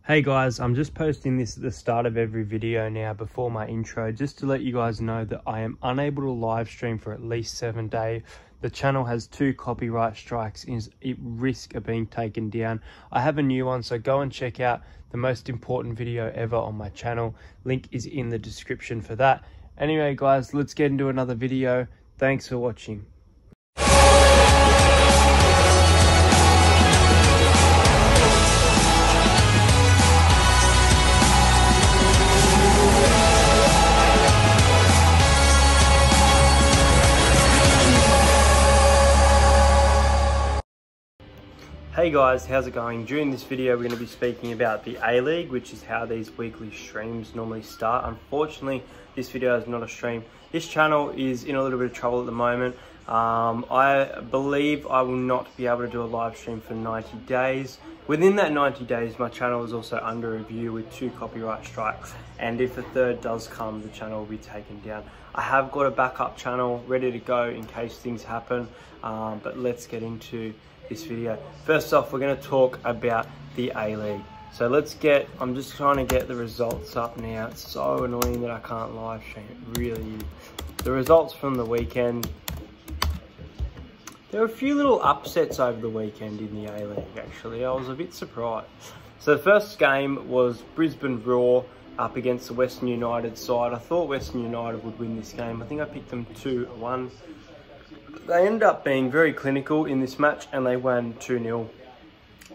Hey guys, I'm just posting this at the start of every video now before my intro, just to let you guys know that I am unable to live stream for at least 7 days. The channel has 2 copyright strikes, is at risk of being taken down. I have a new one, so go and check out the most important video ever on my channel. Link is in the description for that. Anyway guys, let's get into another video. Thanks for watching. Hey guys, how's it going? During this video we're going to be speaking about the A-League, which is how these weekly streams normally start. Unfortunately, this video is not a stream. This channel is in a little bit of trouble at the moment. I believe I will not be able to do a live stream for 90 days. Within that 90 days, my channel is also under review with 2 copyright strikes. And if a third does come, the channel will be taken down. I have got a backup channel ready to go in case things happen. But let's get into this video. First off, we're going to talk about the A-League. So I'm just trying to get the results up now. It's so annoying that I can't live stream. It really is. The results from the weekend. There were a few little upsets over the weekend in the A-League, actually. I was a bit surprised. So the first game was Brisbane Roar up against the Western United side. I thought Western United would win this game. I think I picked them 2-1. They ended up being very clinical in this match and they won 2-0.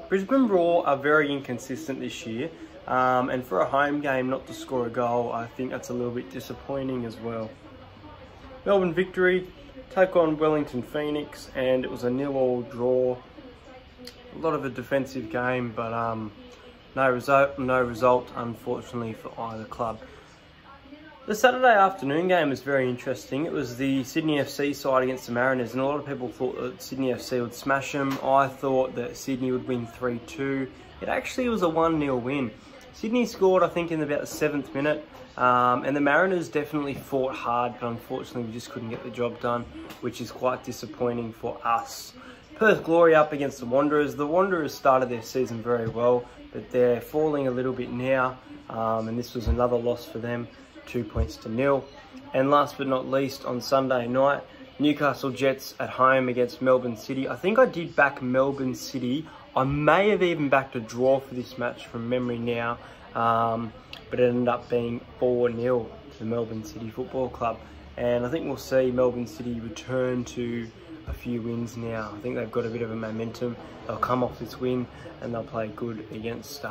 Brisbane Roar are very inconsistent this year, and for a home game not to score a goal, I think that's a little bit disappointing as well. Melbourne Victory take on Wellington Phoenix, and it was a 0-0 draw. A lot of a defensive game, but no result unfortunately for either club. The Saturday afternoon game was very interesting. It was the Sydney FC side against the Mariners, and a lot of people thought that Sydney FC would smash them. I thought that Sydney would win 3-2. It actually was a 1-0 win. Sydney scored, I think, in about the 7th minute, and the Mariners definitely fought hard, but unfortunately we just couldn't get the job done, which is quite disappointing for us. Perth Glory up against the Wanderers. The Wanderers started their season very well, but they're falling a little bit now, and this was another loss for them. 2 points to 0. And last but not least, on Sunday night, Newcastle Jets at home against Melbourne City. I think I did back Melbourne City. I may have even backed a draw for this match from memory now, but it ended up being 4-0 to the Melbourne City Football Club. And I think we'll see Melbourne City return to a few wins now. I think they've got a bit of a momentum. They'll come off this win and they'll play good against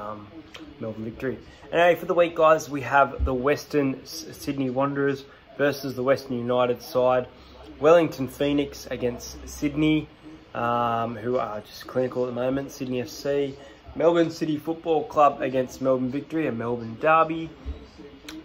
Melbourne Victory. Anyway, for the week, guys, we have the Western Sydney Wanderers versus the Western United side. Wellington Phoenix against Sydney, who are just clinical at the moment. Sydney FC. Melbourne City Football Club against Melbourne Victory, a Melbourne derby.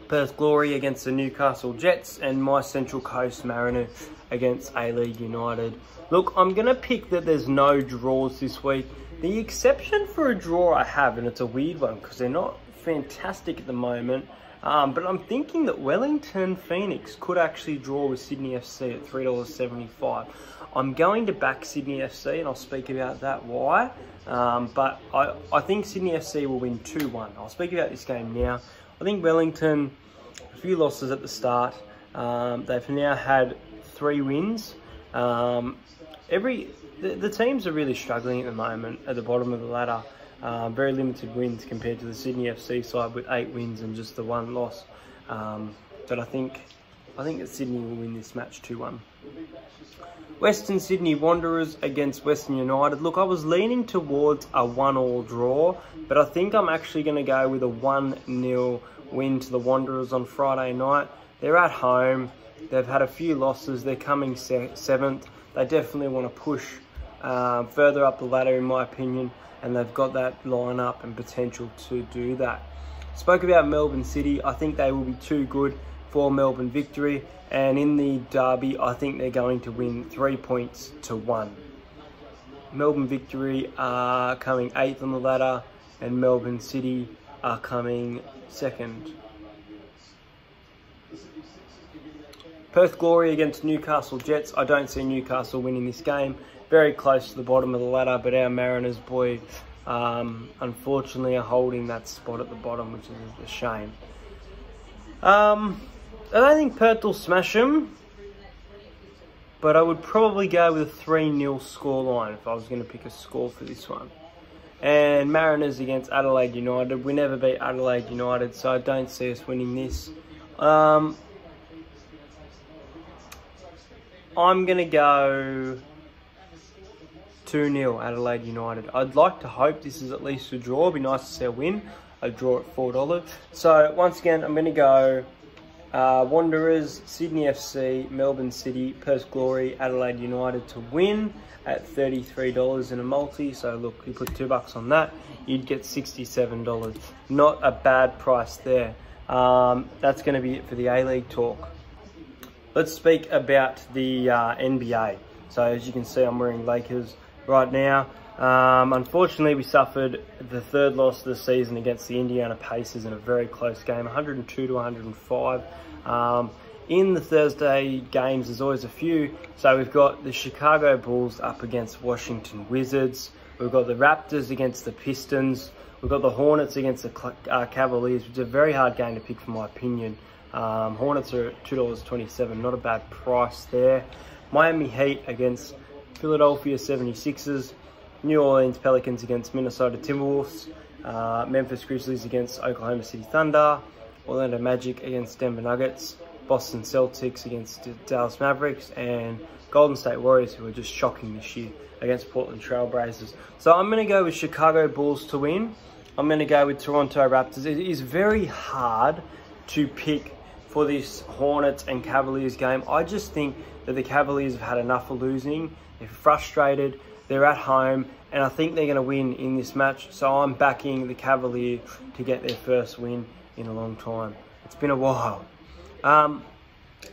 Perth Glory against the Newcastle Jets, and my Central Coast Mariners against A-League United. Look, I'm going to pick that there's no draws this week. The exception for a draw I have, and it's a weird one because they're not fantastic at the moment, but I'm thinking that Wellington Phoenix could actually draw with Sydney FC at $3.75. I'm going to back Sydney FC, and I'll speak about that why, but I think Sydney FC will win 2-1. I'll speak about this game now. I think Wellington, a few losses at the start. They've now had 3 wins. The teams are really struggling at the moment at the bottom of the ladder. Very limited wins compared to the Sydney FC side with 8 wins and just the 1 loss. But I think that Sydney will win this match 2-1. Western Sydney Wanderers against Western United. Look, I was leaning towards a 1-1 draw, but I think I'm actually going to go with a 1-0 win to the Wanderers on Friday night. They're at home. They've had a few losses. They're coming 7th. They definitely want to push further up the ladder, in my opinion, and they've got that lineup and potential to do that. Spoke about Melbourne City. I think they will be too good for Melbourne Victory, and in the derby, I think they're going to win 3 points to 1. Melbourne Victory are coming 8th on the ladder, and Melbourne City are coming 2nd. Perth Glory against Newcastle Jets. I don't see Newcastle winning this game. Very close to the bottom of the ladder, but our Mariners boy unfortunately are holding that spot at the bottom, which is a shame. I don't think Perth will smash them, but I would probably go with a 3-0 scoreline if I was going to pick a score for this one. And Mariners against Adelaide United. We never beat Adelaide United, so I don't see us winning this. I'm going to go 2-0 Adelaide United. I'd like to hope this is at least a draw. It'd be nice to see a win. A draw at $4. So once again, I'm going to go Wanderers, Sydney FC, Melbourne City, Perth Glory, Adelaide United to win at $33 in a multi. So look, you put $2 on that, you'd get $67. Not a bad price there. That's going to be it for the A-League talk. Let's speak about the NBA. So as you can see, I'm wearing Lakers right now. Unfortunately, we suffered the 3rd loss of the season against the Indiana Pacers in a very close game, 102 to 105. In the Thursday games, there's always a few. So we've got the Chicago Bulls up against Washington Wizards. We've got the Raptors against the Pistons. We've got the Hornets against the Cavaliers, which is a very hard game to pick, for my opinion. Hornets are at $2.27, not a bad price there. Miami Heat against Philadelphia 76ers. New Orleans Pelicans against Minnesota Timberwolves. Memphis Grizzlies against Oklahoma City Thunder. Orlando Magic against Denver Nuggets. Boston Celtics against Dallas Mavericks. And Golden State Warriors, who are just shocking this year, against Portland Trail Blazers. So I'm going to go with Chicago Bulls to win. I'm going to go with Toronto Raptors. It is very hard to pick for this Hornets and Cavaliers game. I just think that the Cavaliers have had enough of losing. They're frustrated. They're at home, and I think they're going to win in this match. So I'm backing the Cavaliers to get their first win in a long time. It's been a while.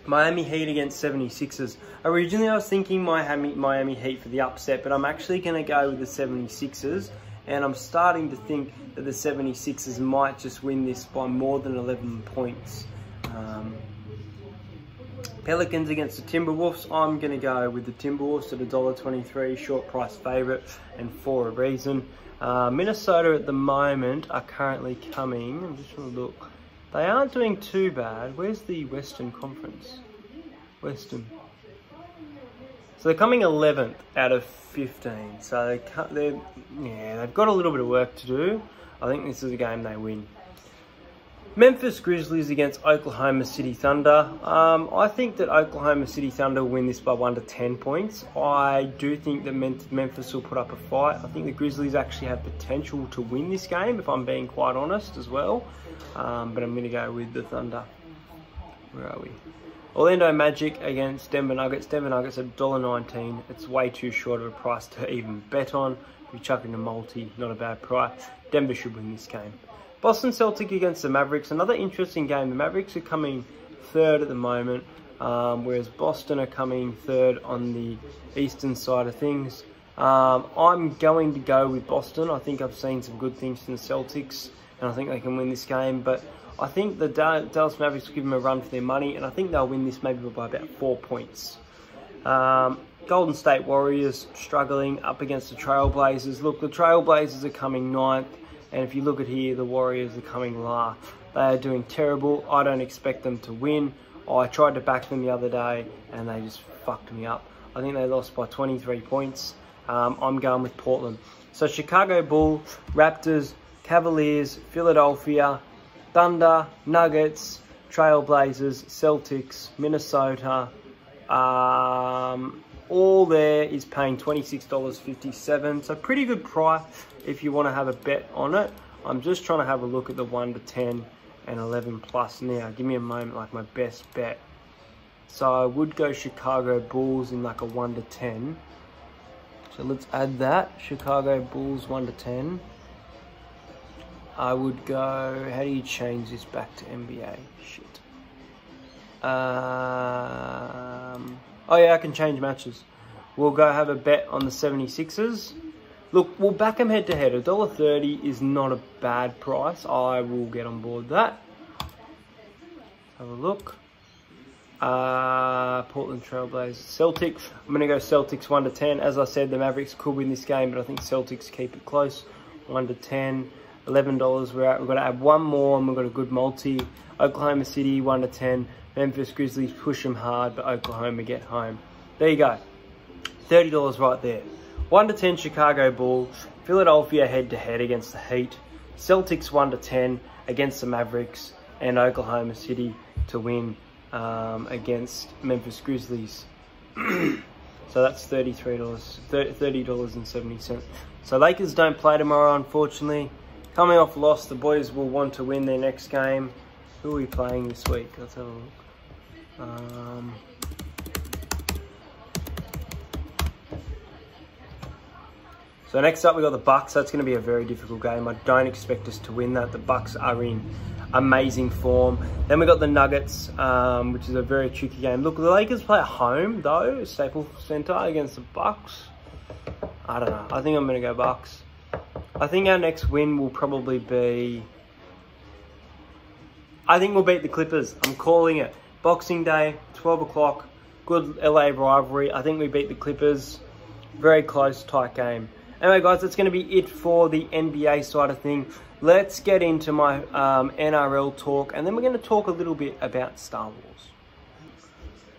Miami Heat against 76ers. Originally, I was thinking Miami Heat for the upset, but I'm actually going to go with the 76ers. And I'm starting to think that the 76ers might just win this by more than 11 points. Pelicans against the Timberwolves. I'm going to go with the Timberwolves at $1.23, short price favourite, and for a reason. Minnesota at the moment are currently coming. I'm just going to look. They aren't doing too bad. Where's the Western Conference? Western. So they're coming 11th out of 15. So they've got a little bit of work to do. I think this is a game they win. Memphis Grizzlies against Oklahoma City Thunder. I think that Oklahoma City Thunder will win this by 1 to 10 points. I do think that Memphis will put up a fight. I think the Grizzlies actually have potential to win this game, if I'm being quite honest as well. But I'm going to go with the Thunder. Where are we? Orlando Magic against Denver Nuggets. Denver Nuggets at $1.19. It's way too short of a price to even bet on. If you chuck in a multi, not a bad price. Denver should win this game. Boston Celtics against the Mavericks. Another interesting game. The Mavericks are coming 3rd at the moment, whereas Boston are coming 3rd on the eastern side of things. I'm going to go with Boston. I think I've seen some good things from the Celtics, and I think they can win this game. But I think the Dallas Mavericks will give them a run for their money, and I think they'll win this maybe by about 4 points. Golden State Warriors struggling up against the Trailblazers. Look, the Trailblazers are coming 9th. And if you look at here, the Warriors are coming last. They are doing terrible. I don't expect them to win. I tried to back them the other day, and they just fucked me up. I think they lost by 23 points. I'm going with Portland. So Chicago Bulls, Raptors, Cavaliers, Philadelphia, Thunder, Nuggets, Trailblazers, Celtics, Minnesota. All there is paying $26.57. So pretty good price if you want to have a bet on it. I'm just trying to have a look at the 1 to 10 and 11 plus now. Give me a moment, like my best bet. So I would go Chicago Bulls in like a 1 to 10. So let's add that. Chicago Bulls 1 to 10. I would go, how do you change this back to NBA? Shit. Oh yeah, I can change matches. We'll go have a bet on the 76ers. Look, we'll back them head to head. $1.30 is not a bad price. I will get on board that. Have a look. Portland Trailblazers. Celtics. I'm going to go Celtics 1 to 10. As I said, the Mavericks could win this game, but I think Celtics keep it close. 1 to 10. $11 we're at. We've got to add one more and we've got a good multi. Oklahoma City 1 to 10. Memphis Grizzlies push them hard, but Oklahoma get home. There you go. $30 right there. 1 to 10 Chicago Bulls. Philadelphia head to head against the Heat. Celtics 1 to 10 against the Mavericks, and Oklahoma City to win against Memphis Grizzlies. So that's $30.70. So Lakers don't play tomorrow, unfortunately. Coming off loss, the boys will want to win their next game. Who are we playing this week? Let's have a look. So next up we got the Bucks. That's going to be a very difficult game. I don't expect us to win that. The Bucks are in amazing form. Then we got the Nuggets, which is a very tricky game. Look, the Lakers play at home though, Staples Center, against the Bucks. I don't know. I think I'm going to go Bucks. I think our next win will probably be... I think we'll beat the Clippers. I'm calling it. Boxing Day, 12 o'clock. Good LA rivalry. I think we beat the Clippers. Very close, tight game. Anyway, guys, that's going to be it for the NBA side of things. Let's get into my NRL talk, and then we're going to talk a little bit about Star Wars.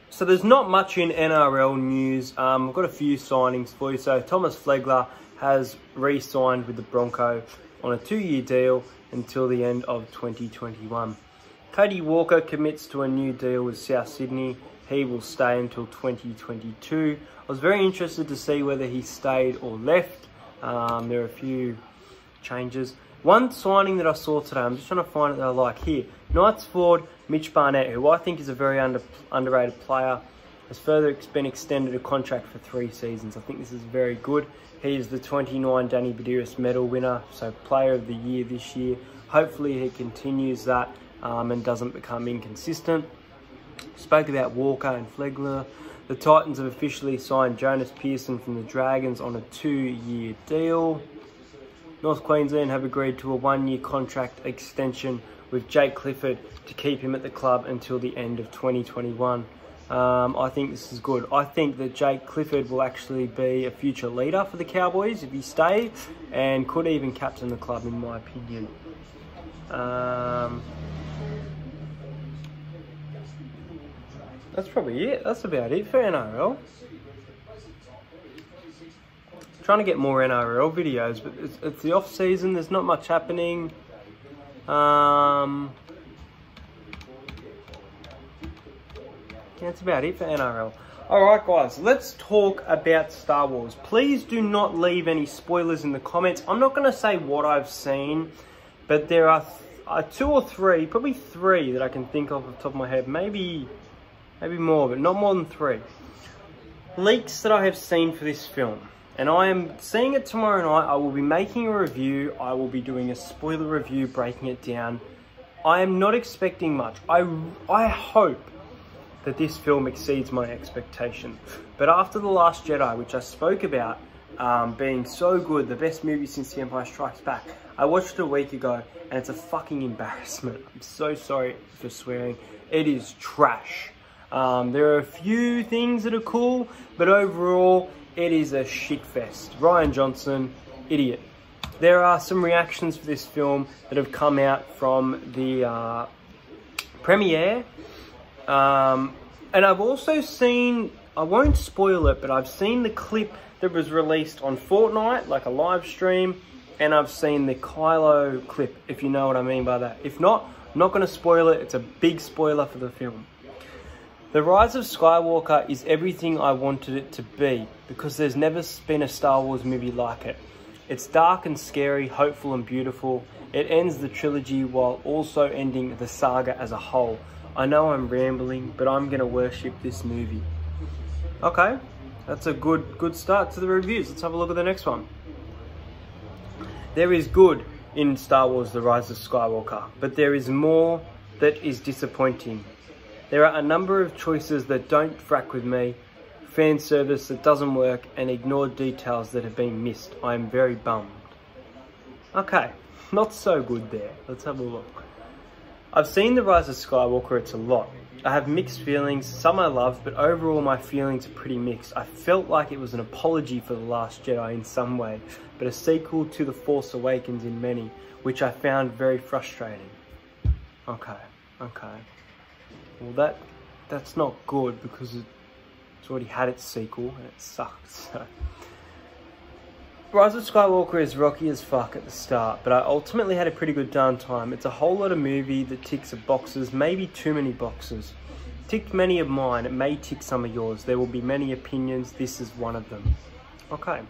So there's not much in NRL news. I've got a few signings for you. So Thomas Flegler has re-signed with the Broncos on a 2-year deal until the end of 2021. Cody Walker commits to a new deal with South Sydney. He will stay until 2022. I was very interested to see whether he stayed or left. There are a few changes. One signing that I saw today, I'm just trying to find it that I like here. Knights forward Mitch Barnett, who I think is a very underrated player, has further been extended a contract for 3 seasons. I think this is very good. He is the 29 Danny Badiris medal winner, so player of the year this year. Hopefully he continues that and doesn't become inconsistent. Spoke about Walker and Flegler. The Titans have officially signed Jonas Pearson from the Dragons on a 2-year deal. North Queensland have agreed to a 1-year contract extension with Jake Clifford to keep him at the club until the end of 2021. I think this is good. I think that Jake Clifford will actually be a future leader for the Cowboys if he stays, and could even captain the club in my opinion. That's probably it. That's about it for NRL. Trying to get more NRL videos, but it's the off season. There's not much happening. Yeah, that's about it for NRL. Alright guys, let's talk about Star Wars. Please do not leave any spoilers in the comments. I'm not going to say what I've seen, but there are 2 or 3, probably 3 that I can think of off the top of my head. Maybe more, but not more than 3. Leaks that I have seen for this film. And I am seeing it tomorrow night. I will be making a review. I will be doing a spoiler review, breaking it down. I am not expecting much. I hope that this film exceeds my expectation. But after The Last Jedi, which I spoke about being so good, the best movie since The Empire Strikes Back, I watched it a week ago and it's a fucking embarrassment. I'm so sorry for swearing. It is trash. There are a few things that are cool, but overall, it is a shit fest. Rian Johnson, idiot. There are some reactions for this film that have come out from the premiere. And I've also seen, I won't spoil it, but I've seen the clip that was released on Fortnite, like a live stream, and I've seen the Kylo clip, if you know what I mean by that. If not, I'm not going to spoil it. It's a big spoiler for the film. The Rise of Skywalker is everything I wanted it to be, because there's never been a Star Wars movie like it. It's dark and scary, hopeful and beautiful. It ends the trilogy while also ending the saga as a whole. I know I'm rambling, but I'm going to worship this movie. Okay, that's a good start to the reviews. Let's have a look at the next one. There is good in Star Wars The Rise of Skywalker, but there is more that is disappointing. There are a number of choices that don't frack with me, fan service that doesn't work, and ignored details that have been missed. I am very bummed. Okay, not so good there. Let's have a look. I've seen The Rise of Skywalker, it's a lot. I have mixed feelings, some I love, but overall my feelings are pretty mixed. I felt like it was an apology for The Last Jedi in some way, but a sequel to The Force Awakens in many, which I found very frustrating. Okay. Well, that's not good because it's already had its sequel and it sucked, so. Rise of Skywalker is rocky as fuck at the start, but I ultimately had a pretty good darn time. It's a whole lot of movie that ticks of boxes, maybe too many boxes. Ticked many of mine, it may tick some of yours. There will be many opinions, this is one of them. Okay.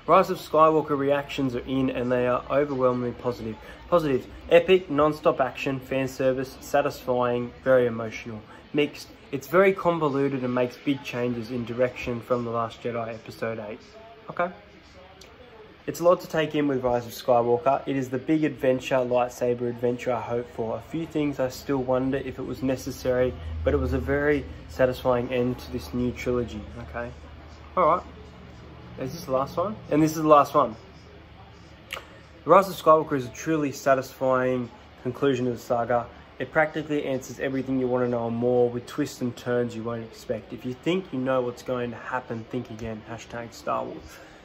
Rise of Skywalker reactions are in and they are overwhelmingly positive. Positive, epic, non-stop action, fan service, satisfying, very emotional. Mixed, it's very convoluted and makes big changes in direction from The Last Jedi Episode 8. Okay. It's a lot to take in with Rise of Skywalker. It is the big adventure, lightsaber adventure I hope for. A few things I still wonder if it was necessary, but it was a very satisfying end to this new trilogy, okay? Alright. Is this the last one? And this is the last one. Rise of Skywalker is a truly satisfying conclusion of the saga. It practically answers everything you want to know and more with twists and turns you won't expect. If you think you know what's going to happen, think again. # Star Wars.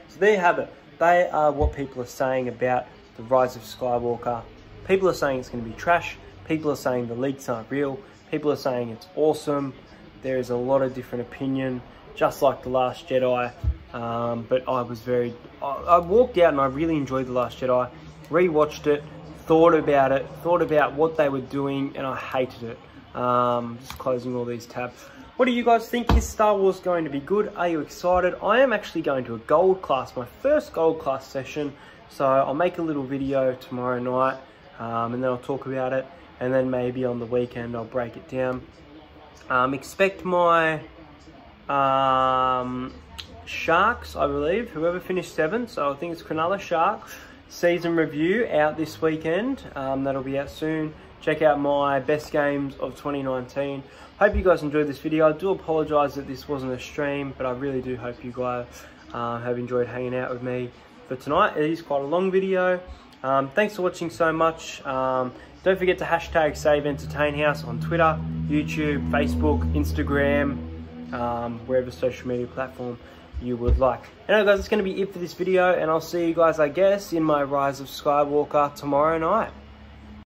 So there you have it. They are what people are saying about The Rise of Skywalker. People are saying it's going to be trash. People are saying the leaks aren't real. People are saying it's awesome. There is a lot of different opinion, just like The Last Jedi. But I walked out and I really enjoyed The Last Jedi. Rewatched it. Thought about what they were doing, and I hated it. Just closing all these tabs. What do you guys think? Is Star Wars going to be good? Are you excited? I am actually going to a gold class, my first gold class session. So I'll make a little video tomorrow night, and then I'll talk about it. And then maybe on the weekend I'll break it down. Expect my Sharks, I believe, whoever finished 7th. So I think it's Cronulla Sharks. Season review out this weekend. That'll be out soon. Check out my best games of 2019. Hope you guys enjoyed this video. I do apologise that this wasn't a stream, but I really do hope you guys have enjoyed hanging out with me for tonight. It is quite a long video. Thanks for watching so much. Don't forget to #SaveEntertainHouse on Twitter, YouTube, Facebook, Instagram, wherever social media platform you would like. Anyway guys, that's going to be it for this video, and I'll see you guys, I guess, in my Rise of Skywalker tomorrow night.